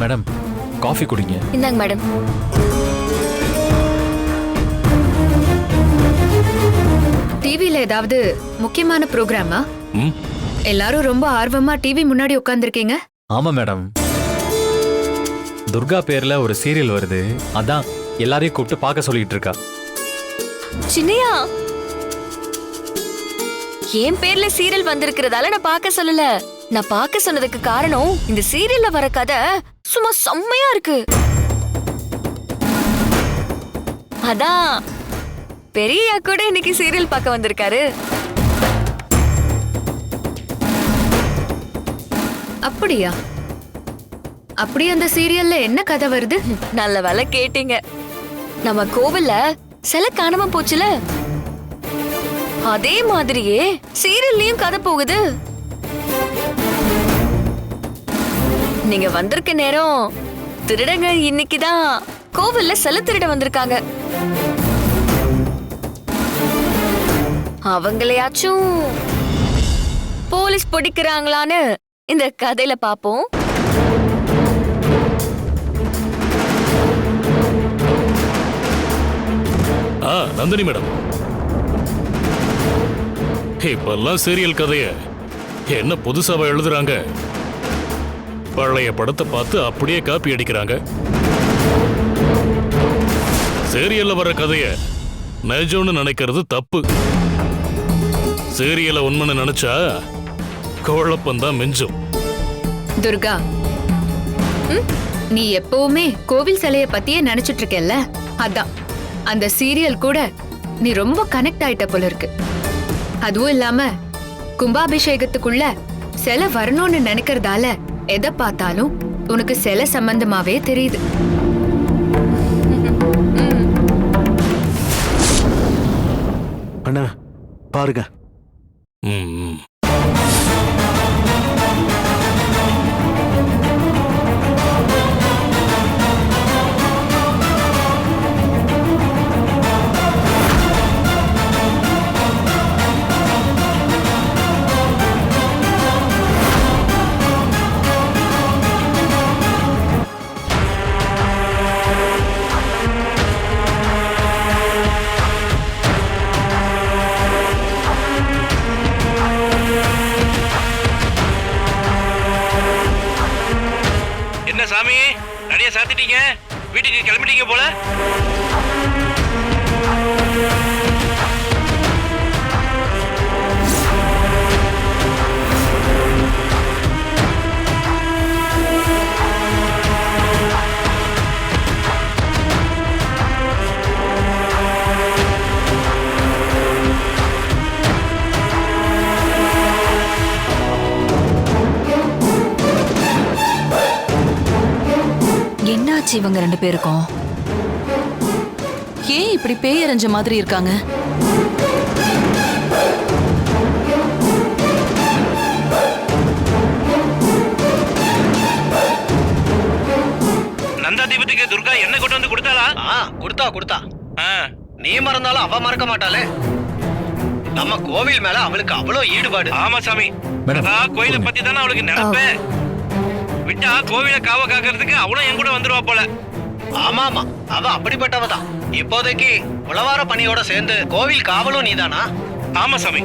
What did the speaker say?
Madam, coffee குடிங்க. இந்தாங்க madam. டிவில ஏதாவது முக்கியமான ப்ரோக்ராமா? எல்லாரும் ரொம்ப ஆர்வமா டிவி முன்னாடி உட்கார்ந்திருக்கீங்க. ஆமா மேடம், துர்கா பேர்ல ஒரு சீரியல் வருது, அதான் எல்லாரையும் கூப்பிட்டு பார்க்க சொல்லிட்டு இருக்கா. சின்னையா, என் பேர்ல சீரியல் வந்திருக்கிறதால நான் பார்க்க சொல்லல. நான் பார்க்க சொன்னதுக்கு காரணம் இந்த சீரியல்ல வர கதை சும்மா செம்மையா இருக்கு. அதான் பெரியயா கூட இன்னைக்கு சீரியல் பார்க்க வந்திருக்காரு. அப்படியா? அப்படி அந்த சீரியல்ல என்ன கதை வருது? நல்ல வேலை கேட்டீங்க. நம்ம கோவில்ல சிலை காணாம போச்சுல, அதே மாதிரியே சீரியல்லயும் கதை போகுது. நீங்க வந்திருக்க நேரம் திருடங்க இன்னைக்குதான் கோவில்ல சிலை திருட வந்திருக்காங்க. அவங்களையாச்சும் போலீஸ் பிடிக்கிறாங்களான்னு இந்த கதையில பாப்போம். நந்தினி மேடம், இப்பெல்லாம் சீரியல் கதைய என்ன புதுசாவா எழுதுறாங்க? பழைய படத்தை பார்த்து அப்படியே காப்பி அடிக்கிறாங்க. சீரியல்ல வர கதைய நிஜம்னு நினைக்கிறது தப்பு. சீரியலை உண்மைன்னு நினைச்சா குழப்பம்தான் மிஞ்சும். துர்கா, நீ எப்பவுமே கோவில் சிலைய பத்தியே நினைச்சிட்டு இருக்கல்ல, அதான் அந்த சீரியல் கூட நீ ரொம்ப கனெக்ட் ஆயிட்ட போல இருக்கு. அதுவும் இல்லாம கும்பாபிஷேகத்துக்குள்ள சிலை வரணும்னு நினைக்கிறதால எதை பார்த்தாலும் உனக்கு சிலை சம்பந்தமாவே தெரியுது. அண்ணா பாருங்க. சாமி, நடைய சாத்திட்டீங்க, வீட்டுக்கு கிளம்பிட்டீங்க போல. என்னாச்சு இவங்க ரெண்டு பேருக்கும்? ஏன் இப்படி பேயறிஞ்ச மாதிரி இருக்காங்க? நந்தா தீபத்துக்கு துர்கா என்ன கொண்டு வந்து கொடுத்தாளா? கொடுத்தா. நீ மறந்தாலும் அவ மறக்க மாட்டாளே. நம்ம கோவில் மேல அவளுக்கு அவ்வளவு ஈடுபாடு. ஆமா சாமி, கோயிலை பத்தி தானே அவளுக்கு நினைப்பே. விட்டா கோவில காவ காக்கிறதுக்கு அவளும் என் கூட வந்துருவா போல. ஆமா, அவ அப்படிப்பட்டவதான். இப்போதைக்கு உளவார பணியோட சேர்ந்து கோவில் காவலும் நீதானா? ஆமா சாமி.